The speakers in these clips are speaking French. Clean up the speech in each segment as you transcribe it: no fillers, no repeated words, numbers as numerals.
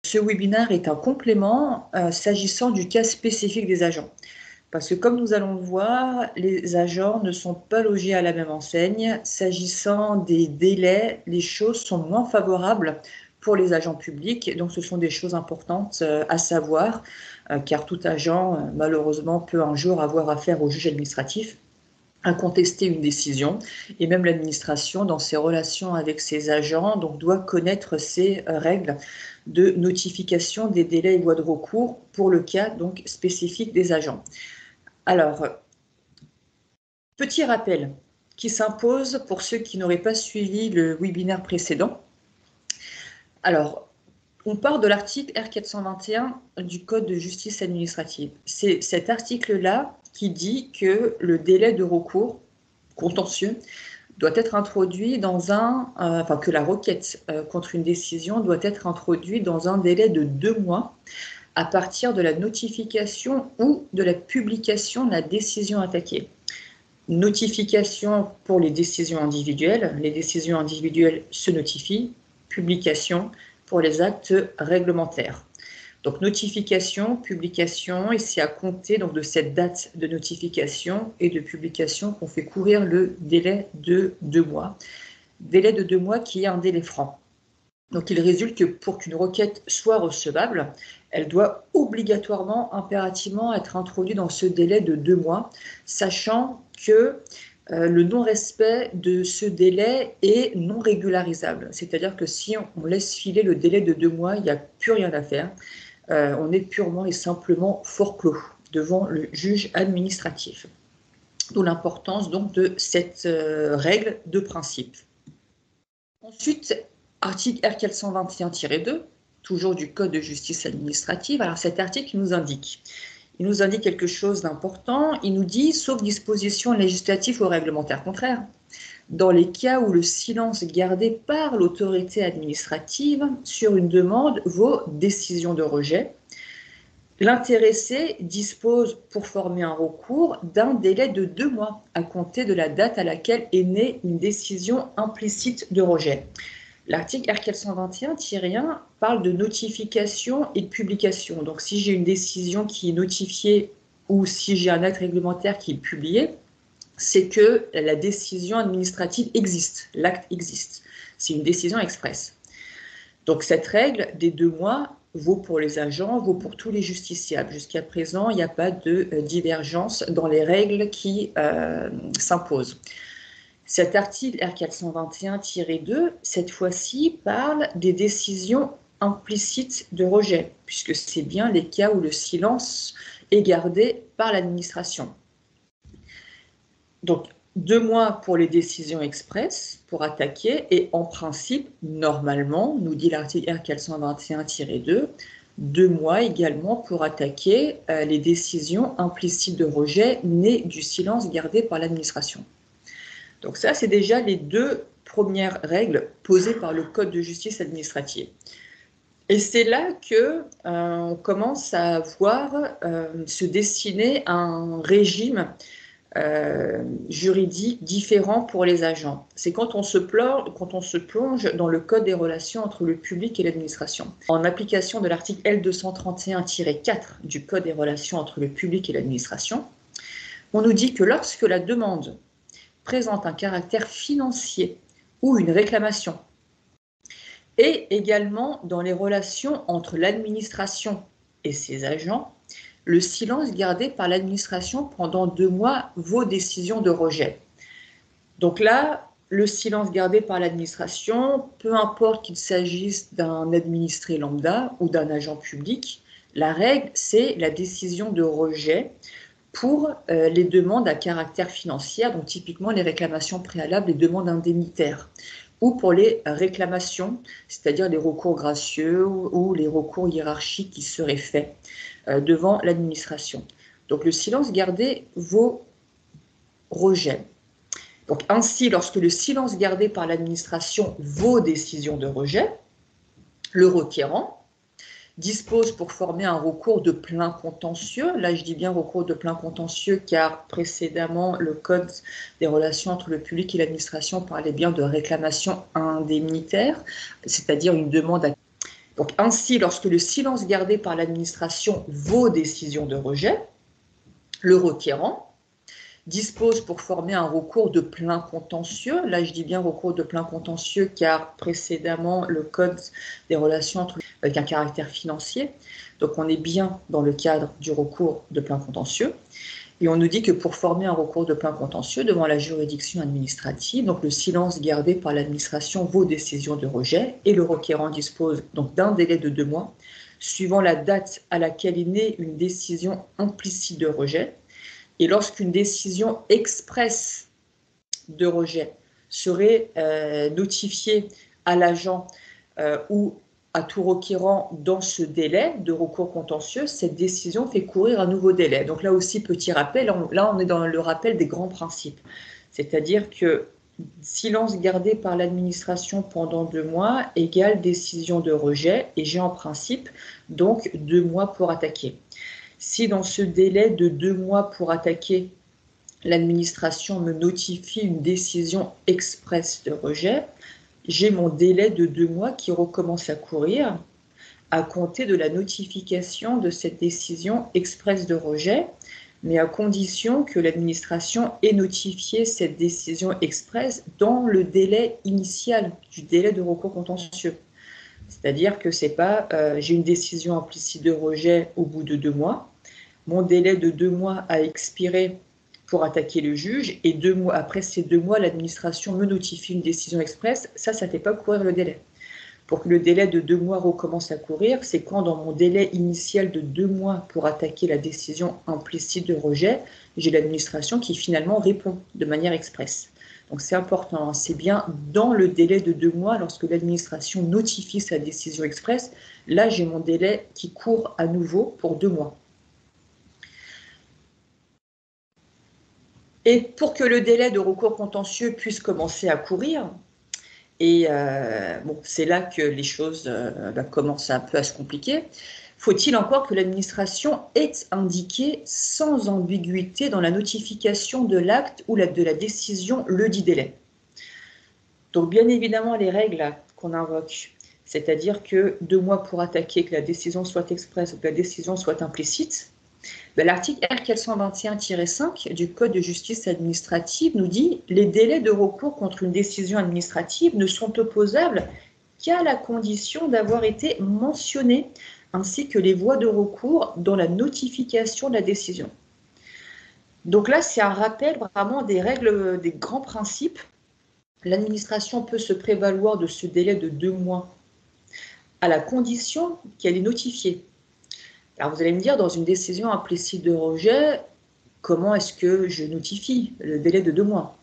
Ce webinaire est un complément s'agissant du cas spécifique des agents. Parce que comme nous allons le voir, les agents ne sont pas logés à la même enseigne. S'agissant des délais, les choses sont moins favorables pour les agents publics. Donc ce sont des choses importantes à savoir, car tout agent, malheureusement, peut un jour avoir affaire au juge administratif à contester une décision, et même l'administration, dans ses relations avec ses agents, donc, doit connaître ces règles de notification des délais et voies de recours pour le cas donc, spécifique des agents. Alors, petit rappel qui s'impose pour ceux qui n'auraient pas suivi le webinaire précédent. Alors, on part de l'article R421 du Code de justice administrative. C'est cet article-là qui dit que le délai de recours contentieux doit être introduit dans que la requête contre une décision doit être introduite dans un délai de 2 mois à partir de la notification ou de la publication de la décision attaquée. Notification pour les décisions individuelles se notifient, publication pour les actes réglementaires. Donc notification, publication, et c'est à compter donc, de cette date de notification et de publication qu'on fait courir le délai de 2 mois. Délai de 2 mois qui est un délai franc. Donc il résulte que pour qu'une requête soit recevable, elle doit obligatoirement, impérativement être introduite dans ce délai de 2 mois, sachant que le non-respect de ce délai est non régularisable. C'est-à-dire que si on laisse filer le délai de 2 mois, il n'y a plus rien à faire. On est purement et simplement forclos devant le juge administratif. D'où l'importance donc de cette règle de principe. Ensuite, article R421-2, toujours du Code de justice administrative. Alors cet article nous indique quelque chose d'important. Il nous dit, sauf disposition législative ou réglementaire contraire, dans les cas où le silence gardé par l'autorité administrative sur une demande vaut décision de rejet, l'intéressé dispose pour former un recours d'un délai de 2 mois à compter de la date à laquelle est née une décision implicite de rejet. L'article R421-1 parle de notification et de publication. Donc si j'ai une décision qui est notifiée ou si j'ai un acte réglementaire qui est publié, c'est que la décision administrative existe, l'acte existe. C'est une décision expresse. Donc cette règle des 2 mois vaut pour les agents, vaut pour tous les justiciables. Jusqu'à présent, il n'y a pas de divergence dans les règles qui s'imposent. Cet article R421-2, cette fois-ci, parle des décisions implicites de rejet, puisque c'est bien les cas où le silence est gardé par l'administration. Donc, 2 mois pour les décisions expresses, pour attaquer, et en principe, normalement, nous dit l'article R421-2, 2 mois également pour attaquer les décisions implicites de rejet nées du silence gardé par l'administration. Donc ça, c'est déjà les 2 premières règles posées par le Code de justice administrative. Et c'est là qu'on commence à voir se dessiner un régime juridique différent pour les agents. C'est quand on se plonge dans le Code des relations entre le public et l'administration. En application de l'article L231-4 du Code des relations entre le public et l'administration, on nous dit que lorsque la demande présente un caractère financier ou une réclamation, et également dans les relations entre l'administration et ses agents, le silence gardé par l'administration pendant 2 mois vaut décision de rejet. Donc là, le silence gardé par l'administration, peu importe qu'il s'agisse d'un administré lambda ou d'un agent public, la règle, c'est la décision de rejet pour les demandes à caractère financier, donc typiquement les réclamations préalables, les demandes indemnitaires, ou pour les réclamations, c'est-à-dire les recours gracieux ou les recours hiérarchiques qui seraient faits devant l'administration. Donc le silence gardé vaut rejet. Donc, ainsi, lorsque le silence gardé par l'administration vaut décision de rejet, le requérant dispose pour former un recours de plein contentieux. Là, je dis bien recours de plein contentieux car précédemment, le Code des relations entre le public et l'administration parlait bien de réclamation indemnitaire, c'est-à-dire une demande à... Donc, ainsi, lorsque le silence gardé par l'administration vaut décision de rejet, le requérant dispose pour former un recours de plein contentieux. Là, je dis bien recours de plein contentieux car précédemment, le Code des relations entre avec un caractère financier. Donc, on est bien dans le cadre du recours de plein contentieux. Et on nous dit que pour former un recours de plein contentieux devant la juridiction administrative, donc le silence gardé par l'administration vaut décision de rejet et le requérant dispose donc d'un délai de 2 mois suivant la date à laquelle est née une décision implicite de rejet. Et lorsqu'une décision expresse de rejet serait notifiée à l'agent ou à tout requérant dans ce délai de recours contentieux, cette décision fait courir un nouveau délai. Donc là aussi, petit rappel, là on est dans le rappel des grands principes. C'est-à-dire que silence gardé par l'administration pendant 2 mois égale décision de rejet et j'ai en principe donc 2 mois pour attaquer. Si dans ce délai de 2 mois pour attaquer, l'administration me notifie une décision expresse de rejet, j'ai mon délai de 2 mois qui recommence à courir à compter de la notification de cette décision expresse de rejet, mais à condition que l'administration ait notifié cette décision expresse dans le délai initial du délai de recours contentieux. C'est-à-dire que c'est pas j'ai une décision implicite de rejet au bout de 2 mois, mon délai de 2 mois a expiré pour attaquer le juge et 2 mois après ces 2 mois, l'administration me notifie une décision expresse, ça ne fait pas courir le délai. Pour que le délai de 2 mois recommence à courir, c'est quand dans mon délai initial de 2 mois pour attaquer la décision implicite de rejet, j'ai l'administration qui finalement répond de manière expresse. Donc c'est important, c'est bien dans le délai de 2 mois, lorsque l'administration notifie sa décision expresse, là j'ai mon délai qui court à nouveau pour 2 mois. Et pour que le délai de recours contentieux puisse commencer à courir, et bon, c'est là que les choses commencent un peu à se compliquer, faut-il encore que l'administration ait indiqué sans ambiguïté dans la notification de l'acte ou de la décision le dit délai. Donc bien évidemment les règles qu'on invoque, c'est-à-dire que 2 mois pour attaquer, que la décision soit expresse ou que la décision soit implicite, l'article R421-5 du Code de justice administrative nous dit « Les délais de recours contre une décision administrative ne sont opposables qu'à la condition d'avoir été mentionnés, ainsi que les voies de recours dans la notification de la décision. » Donc là, c'est un rappel vraiment des règles, des grands principes. L'administration peut se prévaloir de ce délai de 2 mois à la condition qu'elle est notifiée. Alors vous allez me dire, dans une décision implicite de rejet, comment est-ce que je notifie le délai de 2 mois?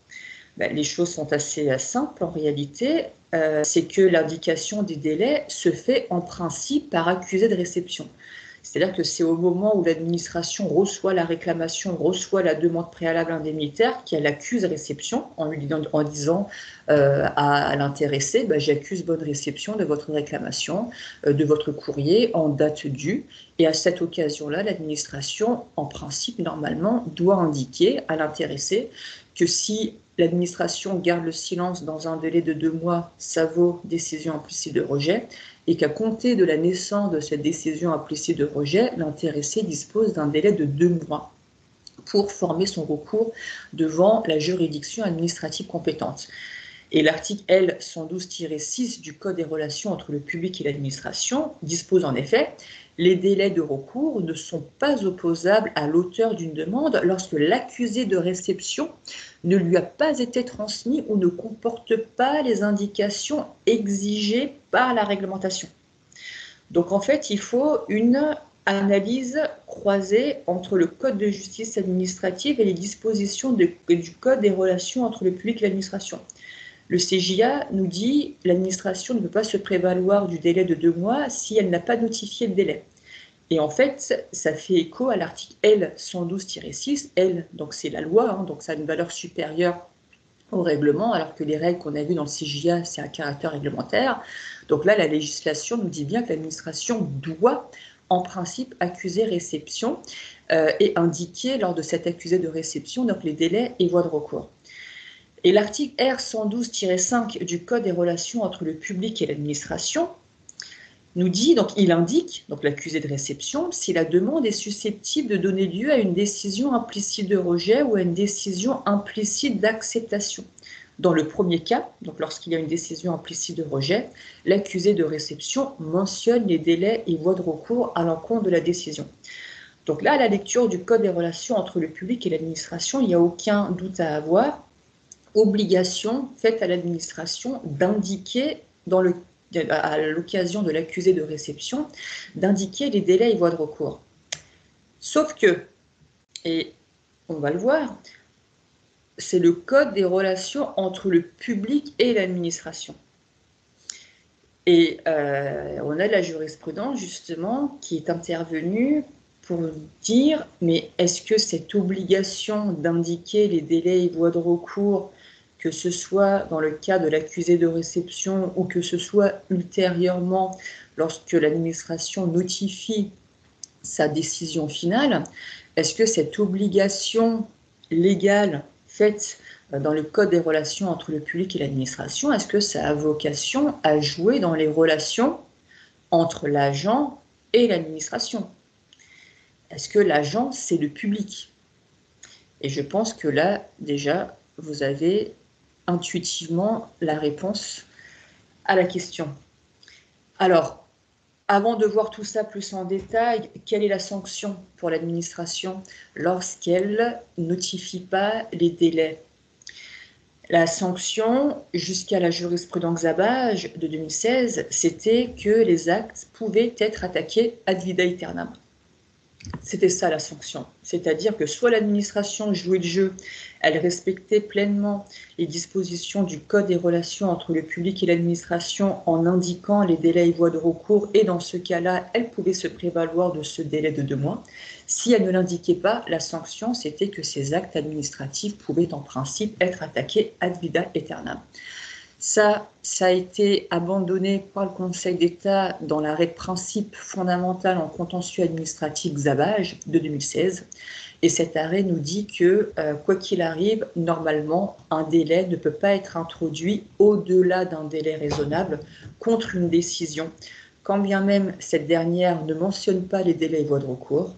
Les choses sont assez simples en réalité. C'est que l'indication des délais se fait en principe par accusé de réception. C'est-à-dire que c'est au moment où l'administration reçoit la réclamation, reçoit la demande préalable indemnitaire qu'elle accuse réception en disant à l'intéressé j'accuse bonne réception de votre réclamation, de votre courrier en date due. Et à cette occasion-là, l'administration, en principe, normalement, doit indiquer à l'intéressé que si l'administration garde le silence dans un délai de 2 mois, ça vaut décision implicite de rejet, et qu'à compter de la naissance de cette décision implicite de rejet, l'intéressé dispose d'un délai de 2 mois pour former son recours devant la juridiction administrative compétente. Et l'article L112-6 du Code des relations entre le public et l'administration dispose en effet « Les délais de recours ne sont pas opposables à l'auteur d'une demande lorsque l'accusé de réception ne lui a pas été transmis ou ne comporte pas les indications exigées par la réglementation. » Donc en fait, il faut une analyse croisée entre le Code de justice administrative et les dispositions du Code des relations entre le public et l'administration. Le CJA nous dit que l'administration ne peut pas se prévaloir du délai de 2 mois si elle n'a pas notifié le délai. Et en fait, ça fait écho à l'article L112-6. L, donc c'est la loi, donc ça a une valeur supérieure au règlement, alors que les règles qu'on a vues dans le CJA, c'est à caractère réglementaire. Donc là, la législation nous dit bien que l'administration doit, en principe, accuser réception et indiquer lors de cet accusé de réception donc les délais et voies de recours. Et l'article R 112-5 du Code des relations entre le public et l'administration nous dit, donc il indique, donc l'accusé de réception, si la demande est susceptible de donner lieu à une décision implicite de rejet ou à une décision implicite d'acceptation. Dans le premier cas, donc lorsqu'il y a une décision implicite de rejet, l'accusé de réception mentionne les délais et voies de recours à l'encontre de la décision. Donc là, à la lecture du Code des relations entre le public et l'administration, il n'y a aucun doute à avoir. Obligation faite à l'administration d'indiquer à l'occasion de l'accusé de réception, d'indiquer les délais et voies de recours. Sauf que, et on va le voir, c'est le code des relations entre le public et l'administration. Et on a la jurisprudence, justement, qui est intervenue pour dire, mais est-ce que cette obligation d'indiquer les délais et voies de recours, que ce soit dans le cas de l'accusé de réception ou que ce soit ultérieurement lorsque l'administration notifie sa décision finale, est-ce que cette obligation légale faite dans le Code des relations entre le public et l'administration, est-ce que ça a vocation à jouer dans les relations entre l'agent et l'administration? Est-ce que l'agent, c'est le public? Et je pense que là, déjà, vous avez intuitivement la réponse à la question. Alors, avant de voir tout ça plus en détail, quelle est la sanction pour l'administration lorsqu'elle ne notifie pas les délais? La sanction, jusqu'à la jurisprudence Zabaj de 2016, c'était que les actes pouvaient être attaqués ad vita aeternam. C'était ça la sanction, c'est-à-dire que soit l'administration jouait le jeu, elle respectait pleinement les dispositions du Code des relations entre le public et l'administration en indiquant les délais et voies de recours, et dans ce cas-là, elle pouvait se prévaloir de ce délai de 2 mois. Si elle ne l'indiquait pas, la sanction, c'était que ces actes administratifs pouvaient en principe être attaqués ad vita aeternam. Ça a été abandonné par le Conseil d'État dans l'arrêt de principe fondamental en contentieux administratif Zabaj de 2016. Et cet arrêt nous dit que, quoi qu'il arrive, normalement, un délai ne peut pas être introduit au-delà d'un délai raisonnable contre une décision, quand bien même cette dernière ne mentionne pas les délais et voies de recours,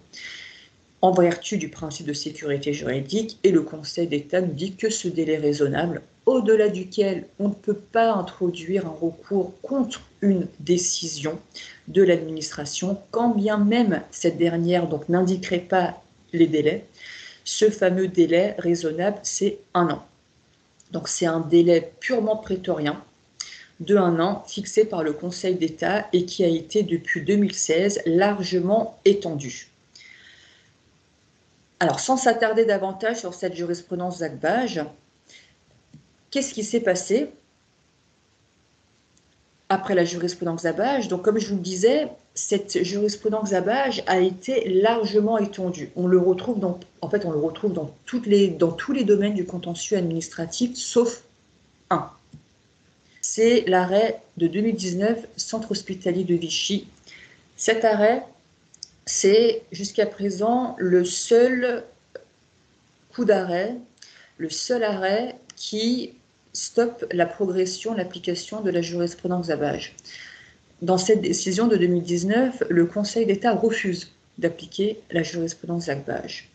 en vertu du principe de sécurité juridique, et le Conseil d'État nous dit que ce délai raisonnable, au-delà duquel on ne peut pas introduire un recours contre une décision de l'administration, quand bien même cette dernière donc n'indiquerait pas les délais, ce fameux délai raisonnable, c'est 1 an. Donc c'est un délai purement prétorien de 1 an fixé par le Conseil d'État et qui a été depuis 2016 largement étendu. Alors, sans s'attarder davantage sur cette jurisprudence Zabaj, qu'est-ce qui s'est passé après la jurisprudence Zabaj? Donc, comme je vous le disais, cette jurisprudence Zabaj a été largement étendue. On le retrouve dans tous les domaines du contentieux administratif, sauf un. C'est l'arrêt de 2019, Centre hospitalier de Vichy. Cet arrêt, c'est jusqu'à présent le seul coup d'arrêt, le seul arrêt qui stoppe la progression, l'application de la jurisprudence Zabaj. Dans cette décision de 2019, le Conseil d'État refuse d'appliquer la jurisprudence Zabaj.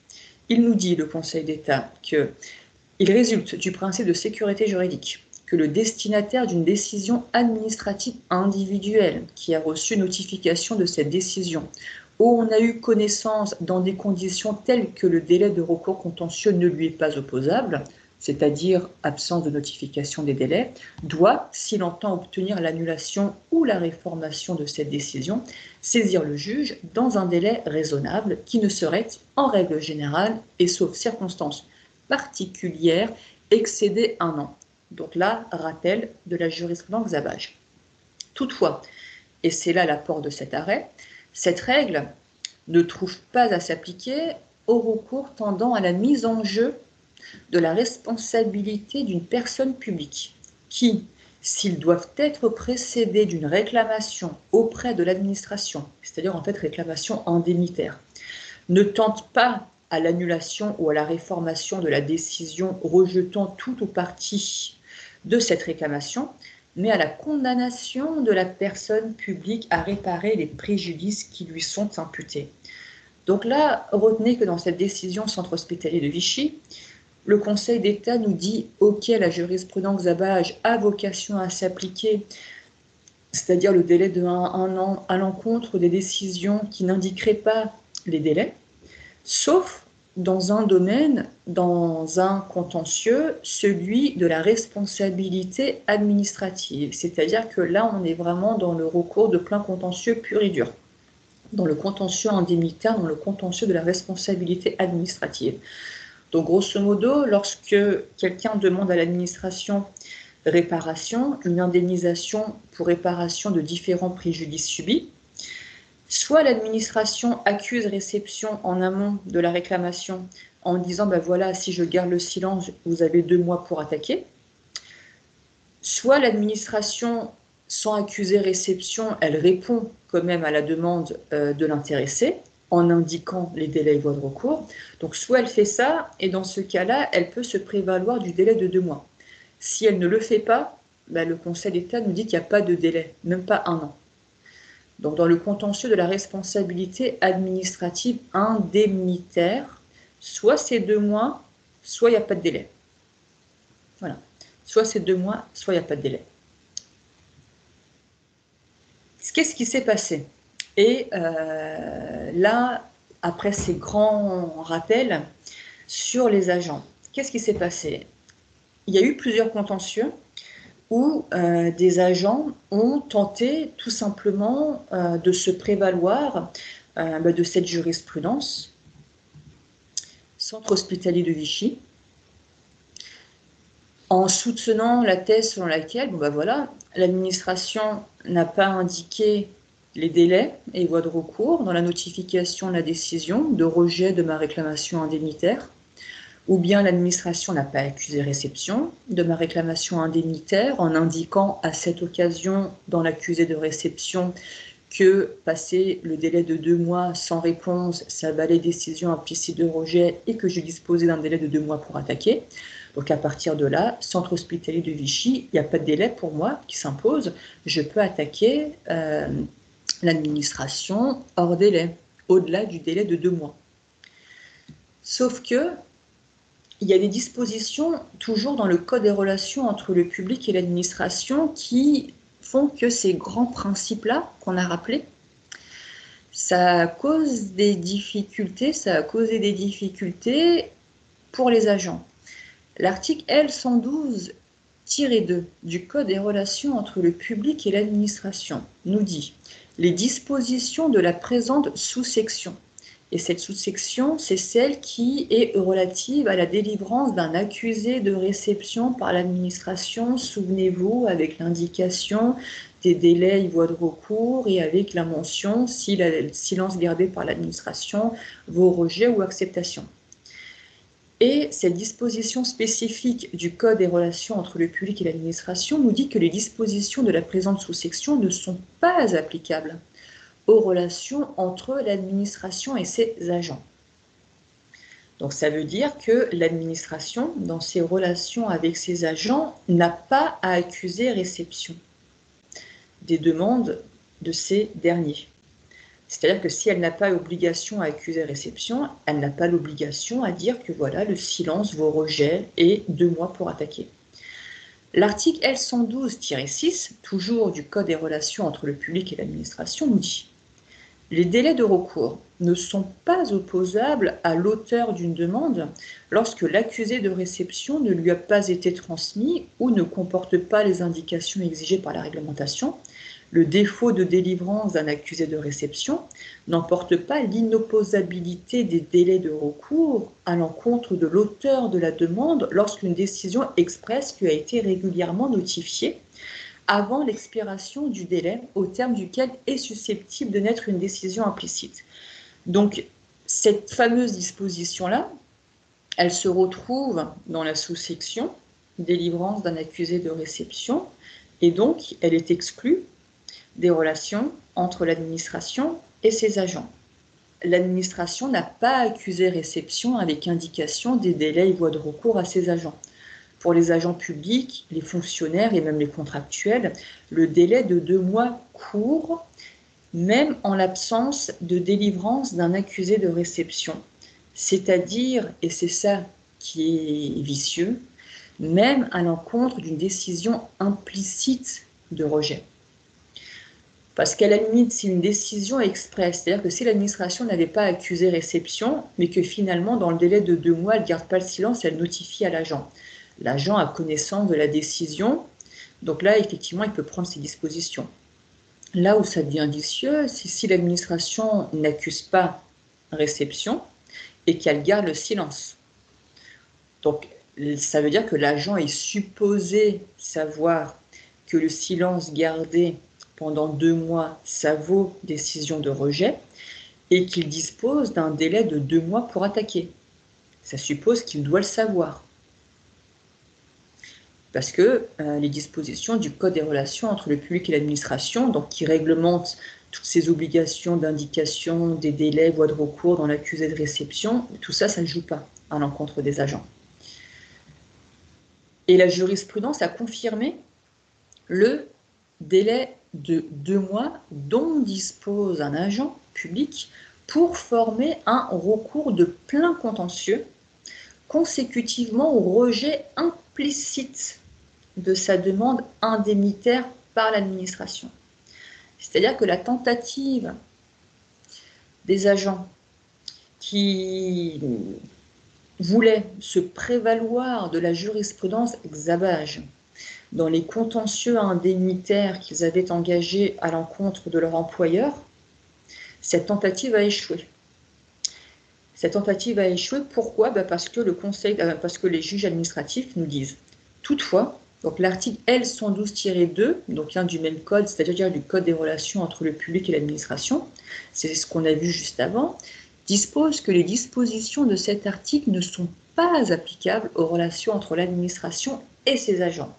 Il nous dit, le Conseil d'État, qu'il résulte du principe de sécurité juridique que le destinataire d'une décision administrative individuelle qui a reçu notification de cette décision, où on a eu connaissance dans des conditions telles que le délai de recours contentieux ne lui est pas opposable, c'est-à-dire absence de notification des délais, doit, s'il entend obtenir l'annulation ou la réformation de cette décision, saisir le juge dans un délai raisonnable qui ne serait, en règle générale, et sauf circonstances particulières, excéder 1 an. Donc là, rappel de la jurisprudence Zabaj. Toutefois, et c'est là l'apport de cet arrêt, cette règle ne trouve pas à s'appliquer au recours tendant à la mise en jeu de la responsabilité d'une personne publique qui, s'ils doivent être précédés d'une réclamation auprès de l'administration, c'est-à-dire en fait réclamation indemnitaire, ne tente pas à l'annulation ou à la réformation de la décision rejetant tout ou partie de cette réclamation, mais à la condamnation de la personne publique à réparer les préjudices qui lui sont imputés. Donc là, retenez que dans cette décision centre hospitalier de Vichy, le Conseil d'État nous dit « Ok, la jurisprudence Xabage a vocation à s'appliquer, c'est-à-dire le délai de 1 an à l'encontre des décisions qui n'indiqueraient pas les délais, sauf dans un domaine, dans un contentieux, celui de la responsabilité administrative. C'est-à-dire que là, on est vraiment dans le recours de plein contentieux pur et dur, dans le contentieux indemnitaire, dans le contentieux de la responsabilité administrative. Donc, grosso modo, lorsque quelqu'un demande à l'administration réparation, une indemnisation pour réparation de différents préjudices subis, soit l'administration accuse réception en amont de la réclamation en disant ben voilà, si je garde le silence, vous avez 2 mois pour attaquer. Soit l'administration, sans accuser réception, elle répond quand même à la demande de l'intéressé en indiquant les délais et voies de recours. Donc soit elle fait ça, et dans ce cas-là, elle peut se prévaloir du délai de 2 mois. Si elle ne le fait pas, ben le Conseil d'État nous dit qu'il n'y a pas de délai, même pas 1 an. Donc, dans le contentieux de la responsabilité administrative indemnitaire, soit c'est 2 mois, soit il n'y a pas de délai. Voilà. Soit c'est 2 mois, soit il n'y a pas de délai. Qu'est-ce qui s'est passé? Et là, après ces grands rappels sur les agents, qu'est-ce qui s'est passé? Il y a eu plusieurs contentieux où des agents ont tenté tout simplement de se prévaloir de cette jurisprudence, centre hospitalier de Vichy, en soutenant la thèse selon laquelle voilà, l'administration n'a pas indiqué les délais et voies de recours dans la notification de la décision de rejet de ma réclamation indemnitaire, ou bien l'administration n'a pas accusé réception de ma réclamation indemnitaire en indiquant à cette occasion dans l'accusé de réception que passé le délai de 2 mois sans réponse, ça valait décision implicite de rejet et que je disposais d'un délai de 2 mois pour attaquer. Donc à partir de là, centre hospitalier de Vichy, il n'y a pas de délai pour moi qui s'impose, je peux attaquer l'administration hors délai, au-delà du délai de 2 mois. Sauf que il y a des dispositions, toujours dans le Code des relations entre le public et l'administration, qui font que ces grands principes-là, qu'on a rappelés, ça cause des difficultés, ça a causé des difficultés pour les agents. L'article L112-2 du Code des relations entre le public et l'administration nous dit « Les dispositions de la présente sous-section ». Et cette sous-section, c'est celle qui est relative à la délivrance d'un accusé de réception par l'administration, souvenez-vous, avec l'indication des délais et voies de recours et avec la mention si le silence gardé par l'administration vaut rejet ou acceptation. Et cette disposition spécifique du Code des relations entre le public et l'administration nous dit que les dispositions de la présente sous-section ne sont pas applicables aux relations entre l'administration et ses agents. Donc ça veut dire que l'administration, dans ses relations avec ses agents, n'a pas à accuser réception des demandes de ces derniers. C'est-à-dire que si elle n'a pas l'obligation à accuser réception, elle n'a pas l'obligation à dire que voilà, le silence vaut rejet et 2 mois pour attaquer. L'article L112-6, toujours du Code des relations entre le public et l'administration, nous dit « Les délais de recours ne sont pas opposables à l'auteur d'une demande lorsque l'accusé de réception ne lui a pas été transmis ou ne comporte pas les indications exigées par la réglementation. Le défaut de délivrance d'un accusé de réception n'emporte pas l'inopposabilité des délais de recours à l'encontre de l'auteur de la demande lorsqu'une décision expresse lui a été régulièrement notifiée avant l'expiration du délai au terme duquel est susceptible de naître une décision implicite. » Donc, cette fameuse disposition-là, Elle se retrouve dans la sous-section délivrance d'un accusé de réception et donc elle est exclue des relations entre l'administration et ses agents. L'administration n'a pas accusé réception avec indication des délais et voies de recours à ses agents. Pour les agents publics, les fonctionnaires et même les contractuels, le délai de 2 mois court, même en l'absence de délivrance d'un accusé de réception. C'est-à-dire, et c'est ça qui est vicieux, même à l'encontre d'une décision implicite de rejet. Parce qu'à la limite, si une décision est expresse, c'est-à-dire que si l'administration n'avait pas accusé réception, mais que finalement, dans le délai de 2 mois, elle ne garde pas le silence, elle notifie à l'agent. L'agent a connaissance de la décision, donc là, effectivement, il peut prendre ses dispositions. Là où ça devient vicieux, c'est si l'administration n'accuse pas réception et qu'elle garde le silence. Donc, ça veut dire que l'agent est supposé savoir que le silence gardé pendant 2 mois, ça vaut décision de rejet, et qu'il dispose d'un délai de 2 mois pour attaquer. Ça suppose qu'il doit le savoir. Parce que les dispositions du Code des relations entre le public et l'administration, donc qui réglementent toutes ces obligations d'indication, des délais, voies de recours dans l'accusé de réception, tout ça, ça ne joue pas à l'encontre des agents. Et la jurisprudence a confirmé le délai de 2 mois dont dispose un agent public pour former un recours de plein contentieux consécutivement au rejet implicite de sa demande indemnitaire par l'administration. C'est-à-dire que la tentative des agents qui voulaient se prévaloir de la jurisprudence Xabage dans les contentieux indemnitaires qu'ils avaient engagés à l'encontre de leur employeur, cette tentative a échoué. Cette tentative a échoué, pourquoi ? Parce que les juges administratifs nous disent. Toutefois, donc l'article L112-2, donc du même code, c'est-à-dire du Code des relations entre le public et l'administration, c'est ce qu'on a vu juste avant, dispose que les dispositions de cet article ne sont pas applicables aux relations entre l'administration et ses agents.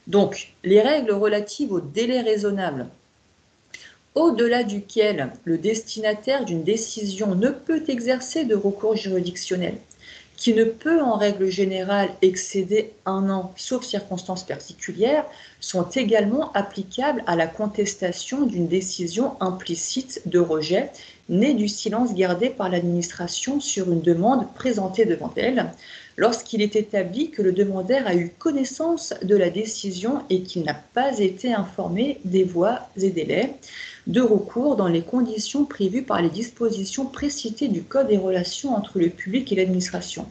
Donc, les règles relatives au délai raisonnable, au-delà duquel le destinataire d'une décision ne peut exercer de recours juridictionnel, qui ne peut en règle générale excéder 1 an, sauf circonstances particulières, sont également applicables à la contestation d'une décision implicite de rejet née du silence gardé par l'administration sur une demande présentée devant elle, lorsqu'il est établi que le demandeur a eu connaissance de la décision et qu'il n'a pas été informé des voies et délais de recours dans les conditions prévues par les dispositions précitées du Code des relations entre le public et l'administration.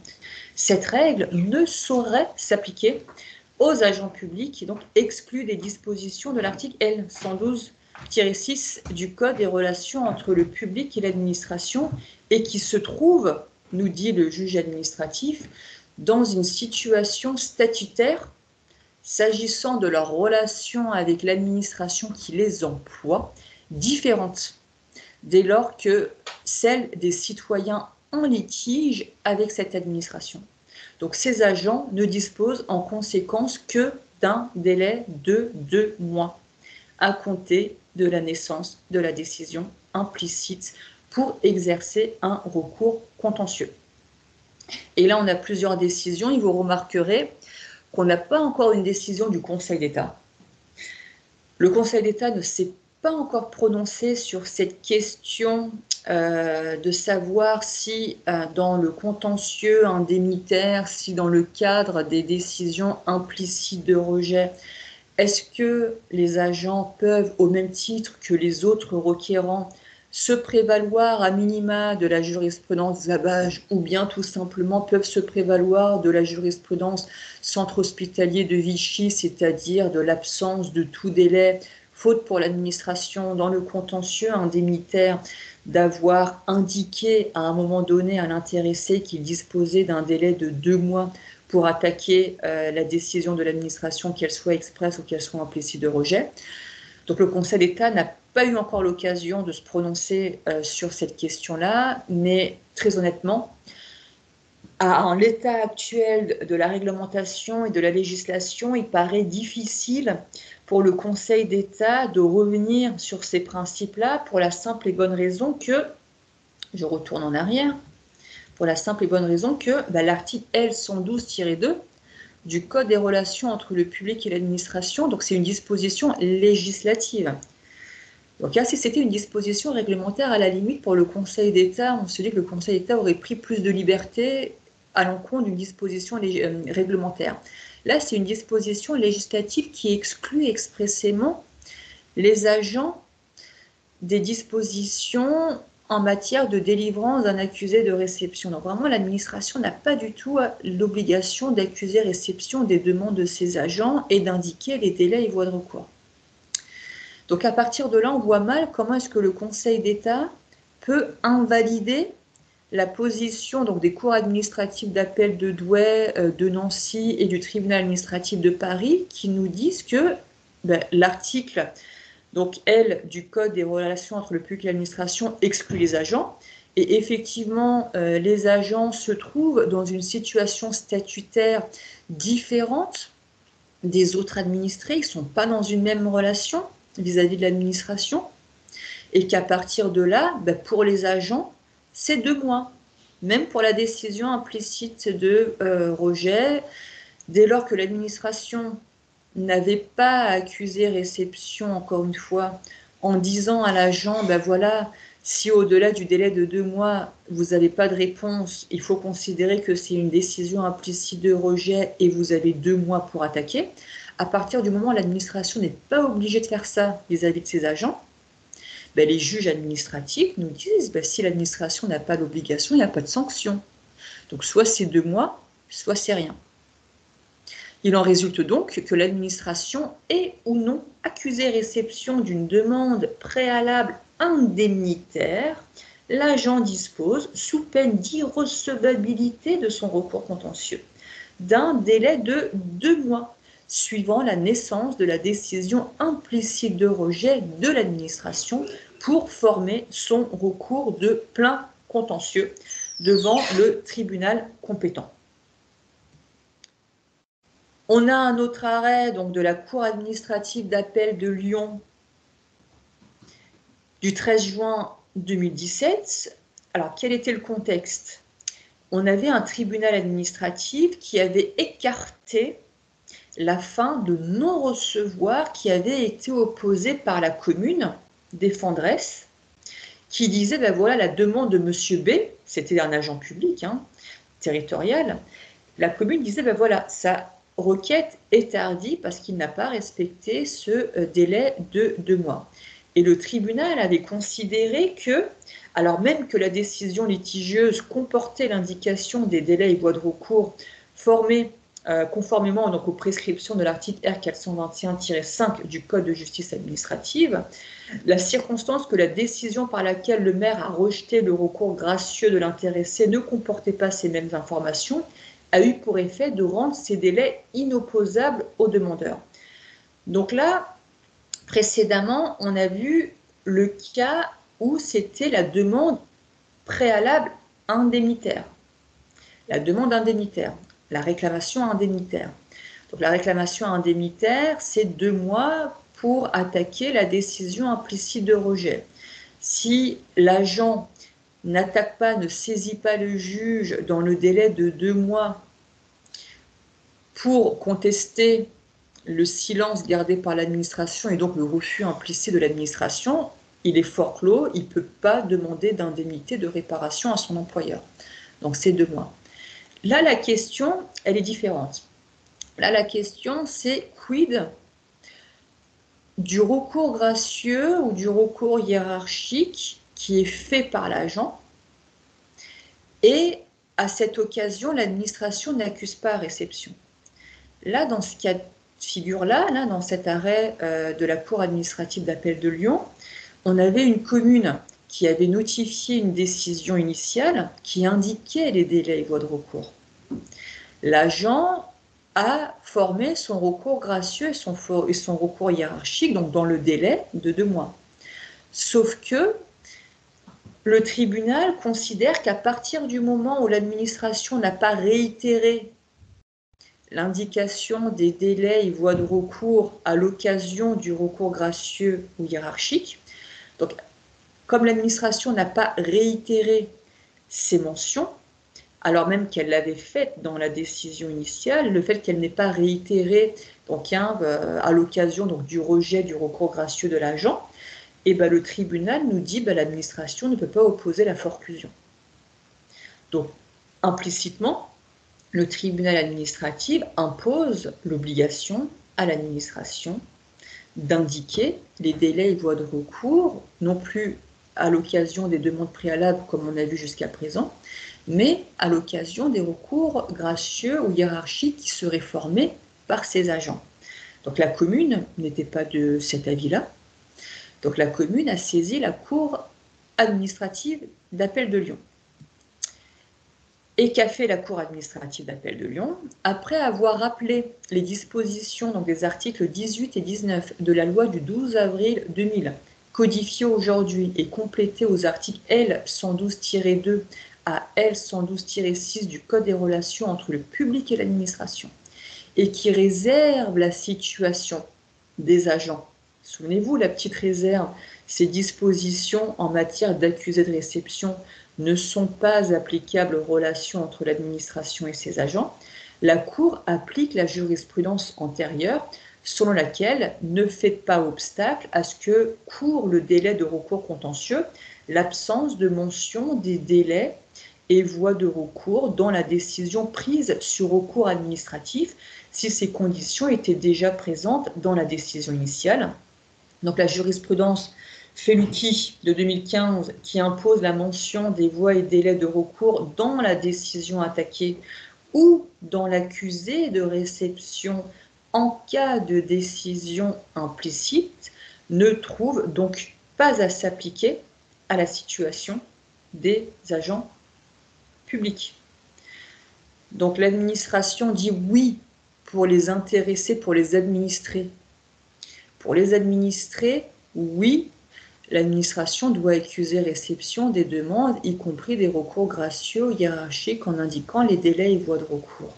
Cette règle ne saurait s'appliquer aux agents publics, donc exclus des dispositions de l'article L112-6 du Code des relations entre le public et l'administration et qui se trouve, nous dit le juge administratif, dans une situation statutaire s'agissant de leur relation avec l'administration qui les emploie, différente dès lors que celle des citoyens en litige avec cette administration. Donc ces agents ne disposent en conséquence que d'un délai de 2 mois à compter de la naissance de la décision implicite pour exercer un recours contentieux. Et là, on a plusieurs décisions, et vous remarquerez qu'on n'a pas encore une décision du Conseil d'État. Le Conseil d'État ne s'est pas encore prononcé sur cette question de savoir si dans le contentieux indemnitaire, si dans le cadre des décisions implicites de rejet, est-ce que les agents peuvent, au même titre que les autres requérants, se prévaloir à minima de la jurisprudence Xabage ou bien tout simplement peuvent se prévaloir de la jurisprudence centre hospitalier de Vichy, c'est-à-dire de l'absence de tout délai, faute pour l'administration dans le contentieux indemnitaire d'avoir indiqué à un moment donné à l'intéressé qu'il disposait d'un délai de 2 mois pour attaquer la décision de l'administration, qu'elle soit expresse ou qu'elle soit implicite de rejet. Donc le Conseil d'État n'a pas eu encore l'occasion de se prononcer sur cette question-là, mais très honnêtement, En l'état actuel de la réglementation et de la législation, il paraît difficile pour le Conseil d'État de revenir sur ces principes-là pour la simple et bonne raison que, je retourne en arrière, pour la simple et bonne raison que l'article L112-2 du Code des relations entre le public et l'administration, donc c'est une disposition législative. Donc là, si c'était une disposition réglementaire, à la limite, pour le Conseil d'État, on se dit que le Conseil d'État aurait pris plus de liberté à l'encontre d'une disposition réglementaire. Là, c'est une disposition législative qui exclut expressément les agents des dispositions en matière de délivrance d'un accusé de réception. Donc vraiment, l'administration n'a pas du tout l'obligation d'accuser réception des demandes de ses agents et d'indiquer les délais et voies de recours. Donc à partir de là, on voit mal comment est-ce que le Conseil d'État peut invalider la position donc, des cours administratives d'appel de Douai, de Nancy et du tribunal administratif de Paris qui nous disent que l'article donc L du Code des relations entre le public et l'administration exclut les agents. Et effectivement, les agents se trouvent dans une situation statutaire différente des autres administrés. Ils ne sont pas dans une même relation vis-à-vis de l'administration. Et qu'à partir de là, pour les agents, c'est 2 mois. Même pour la décision implicite de rejet, dès lors que l'administration n'avait pas accusé réception, encore une fois, en disant à l'agent, voilà, si au-delà du délai de 2 mois, vous n'avez pas de réponse, il faut considérer que c'est une décision implicite de rejet et vous avez 2 mois pour attaquer. À partir du moment où l'administration n'est pas obligée de faire ça vis-à-vis de ses agents, les juges administratifs nous disent, si l'administration n'a pas l'obligation, il n'y a pas de sanction. Donc soit c'est 2 mois, soit c'est rien. Il en résulte donc que l'administration est ou non accusée réception d'une demande préalable indemnitaire. L'agent dispose, sous peine d'irrecevabilité de son recours contentieux, d'un délai de 2 mois, suivant la naissance de la décision implicite de rejet de l'administration pour former son recours de plein contentieux devant le tribunal compétent. On a un autre arrêt donc, de la Cour administrative d'appel de Lyon du 13 juin 2017. Alors, quel était le contexte? On avait un tribunal administratif qui avait écarté la fin de non-recevoir qui avait été opposée par la commune défenderesse, qui disait, voilà, la demande de M. B, c'était un agent public territorial, la commune disait, voilà, sa requête est tardive parce qu'il n'a pas respecté ce délai de 2 mois. Et le tribunal avait considéré que, alors même que la décision litigieuse comportait l'indication des délais et voies de recours formés conformément donc, aux prescriptions de l'article R421-5 du Code de justice administrative, la circonstance que la décision par laquelle le maire a rejeté le recours gracieux de l'intéressé ne comportait pas ces mêmes informations, a eu pour effet de rendre ces délais inopposables aux demandeurs. Donc là, précédemment, on a vu le cas où c'était la demande préalable indemnitaire. La demande indemnitaire, la réclamation indemnitaire. Donc la réclamation indemnitaire, c'est 2 mois pour attaquer la décision implicite de rejet. Si l'agent n'attaque pas, ne saisit pas le juge dans le délai de 2 mois pour contester le silence gardé par l'administration et donc le refus implicite de l'administration, il est forclos, il ne peut pas demander d'indemnité de réparation à son employeur. Donc c'est 2 mois. Là, la question, elle est différente. Là, la question, c'est quid du recours gracieux ou du recours hiérarchique qui est fait par l'agent et à cette occasion, l'administration n'accuse pas réception. Là, dans ce cas de figure-là, dans cet arrêt de la Cour administrative d'appel de Lyon, on avait une commune qui avait notifié une décision initiale qui indiquait les délais et voies de recours. L'agent a formé son recours gracieux et son recours hiérarchique, donc dans le délai de 2 mois. Sauf que Le tribunal considère qu'à partir du moment où l'administration n'a pas réitéré l'indication des délais et voies de recours à l'occasion du recours gracieux ou hiérarchique, donc comme l'administration n'a pas réitéré ces mentions, alors même qu'elle l'avait faite dans la décision initiale, le fait qu'elle n'ait pas réitéré donc, à l'occasion du rejet du recours gracieux de l'agent, et le tribunal nous dit que l'administration ne peut pas opposer la forclusion. Donc, implicitement, le tribunal administratif impose l'obligation à l'administration d'indiquer les délais et voies de recours, non plus à l'occasion des demandes préalables comme on a vu jusqu'à présent, mais à l'occasion des recours gracieux ou hiérarchiques qui seraient formés par ces agents. Donc la commune n'était pas de cet avis-là. Donc la commune a saisi la Cour administrative d'appel de Lyon. Et qu'a fait la Cour administrative d'appel de Lyon? Après avoir rappelé les dispositions des articles 18 et 19 de la loi du 12 avril 2000, codifiées aujourd'hui et complétées aux articles L 112-2 à L 112-6 du Code des relations entre le public et l'administration, et qui réserve la situation des agents. Souvenez-vous, la petite réserve, ces dispositions en matière d'accusé de réception ne sont pas applicables aux relations entre l'administration et ses agents. La Cour applique la jurisprudence antérieure selon laquelle ne faites pas obstacle à ce que court le délai de recours contentieux, l'absence de mention des délais et voies de recours dans la décision prise sur recours administratif si ces conditions étaient déjà présentes dans la décision initiale. Donc la jurisprudence Felucchi de 2015 qui impose la mention des voies et délais de recours dans la décision attaquée ou dans l'accusé de réception en cas de décision implicite ne trouve donc pas à s'appliquer à la situation des agents publics. Donc l'administration dit oui pour les intéressés, pour les administrés. Pour les administrés, oui, l'administration doit accuser réception des demandes, y compris des recours gracieux ou hiérarchiques, en indiquant les délais et voies de recours.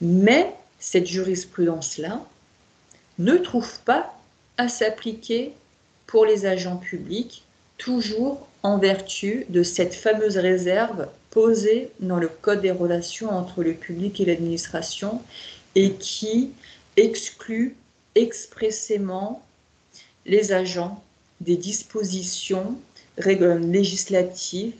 Mais cette jurisprudence-là ne trouve pas à s'appliquer pour les agents publics, toujours en vertu de cette fameuse réserve posée dans le Code des relations entre le public et l'administration et qui exclut expressément les agents des dispositions législatives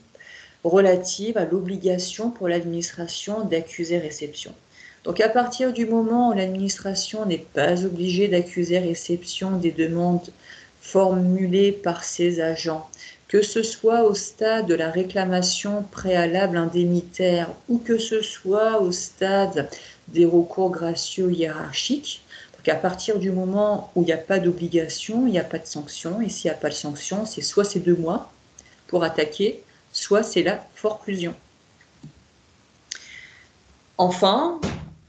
relatives à l'obligation pour l'administration d'accuser réception. Donc à partir du moment où l'administration n'est pas obligée d'accuser réception des demandes formulées par ses agents, que ce soit au stade de la réclamation préalable indemnitaire ou que ce soit au stade des recours gracieux hiérarchiques, donc à partir du moment où il n'y a pas d'obligation, il n'y a pas de sanction, et s'il n'y a pas de sanction, c'est soit c'est 2 mois pour attaquer, soit c'est la forclusion. Enfin,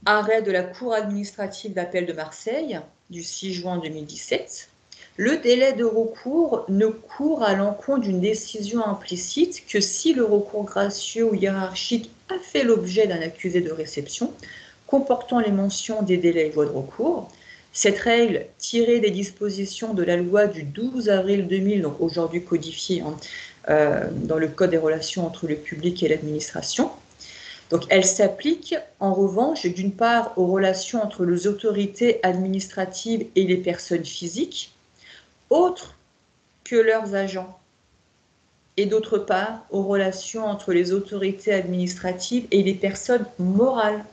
arrêt de la Cour administrative d'appel de Marseille du 6 juin 2017, le délai de recours ne court à l'encontre d'une décision implicite que si le recours gracieux ou hiérarchique a fait l'objet d'un accusé de réception comportant les mentions des délais et voies de recours. Cette règle, tirée des dispositions de la loi du 12 avril 2000, donc aujourd'hui codifiée dans le Code des relations entre le public et l'administration, donc elle s'applique en revanche d'une part aux relations entre les autorités administratives et les personnes physiques, autres que leurs agents, et d'autre part aux relations entre les autorités administratives et les personnes morales,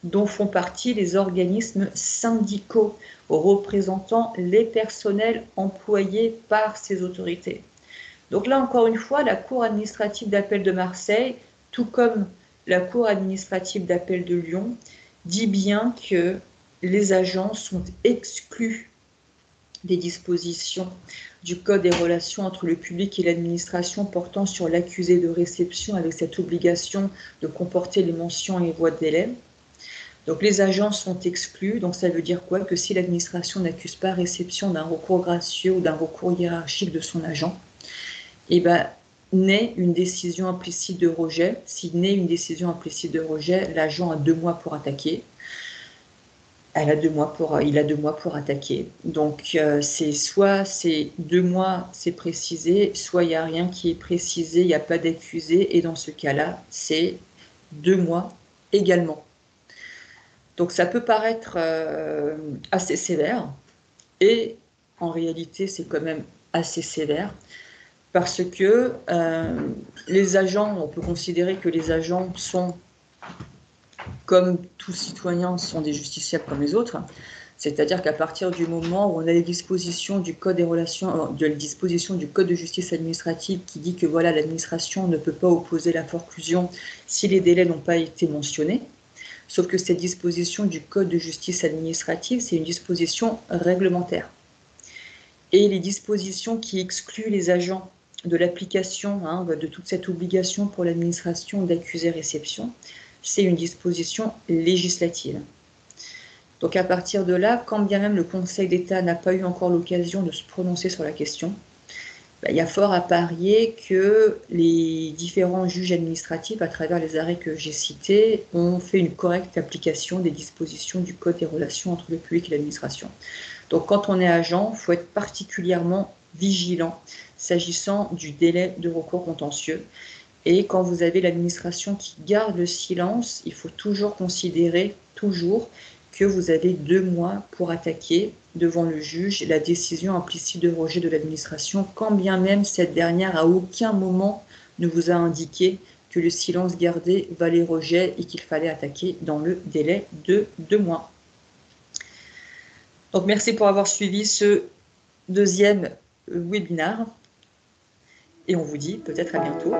dont font partie les organismes syndicaux représentant les personnels employés par ces autorités. Donc là, encore une fois, la Cour administrative d'appel de Marseille, tout comme la Cour administrative d'appel de Lyon, dit bien que les agents sont exclus des dispositions du Code des relations entre le public et l'administration portant sur l'accusé de réception avec cette obligation de comporter les mentions et voies de délai. Donc les agents sont exclus, donc ça veut dire quoi? Que si l'administration n'accuse pas réception d'un recours gracieux ou d'un recours hiérarchique de son agent, et ben, naît une décision implicite de rejet. Si naît une décision implicite de rejet, l'agent a 2 mois pour attaquer. Il a 2 mois pour attaquer. Donc, c'est soit c'est 2 mois, c'est précisé, soit il n'y a rien qui est précisé, il n'y a pas d'accusé, et dans ce cas-là, c'est 2 mois également. Donc, ça peut paraître assez sévère, et en réalité, c'est quand même assez sévère, parce que les agents, on peut considérer que les agents sont, comme tous citoyens, sont des justiciables comme les autres. C'est-à-dire qu'à partir du moment où on a les dispositions du Code des relations, de la disposition du Code de justice administrative qui dit que voilà, l'administration ne peut pas opposer la forclusion si les délais n'ont pas été mentionnés. Sauf que cette disposition du Code de justice administrative, c'est une disposition réglementaire. Et les dispositions qui excluent les agents de l'application de toute cette obligation pour l'administration d'accuser réception, c'est une disposition législative. Donc à partir de là, quand bien même le Conseil d'État n'a pas eu encore l'occasion de se prononcer sur la question, il y a fort à parier que les différents juges administratifs, à travers les arrêts que j'ai cités, ont fait une correcte application des dispositions du Code des relations entre le public et l'administration. Donc quand on est agent, il faut être particulièrement vigilant s'agissant du délai de recours contentieux. Et quand vous avez l'administration qui garde le silence, il faut toujours considérer, que vous avez 2 mois pour attaquer devant le juge la décision implicite de rejet de l'administration, quand bien même cette dernière à aucun moment ne vous a indiqué que le silence gardé valait rejet et qu'il fallait attaquer dans le délai de 2 mois. Donc merci pour avoir suivi ce deuxième webinaire et on vous dit peut-être à bientôt.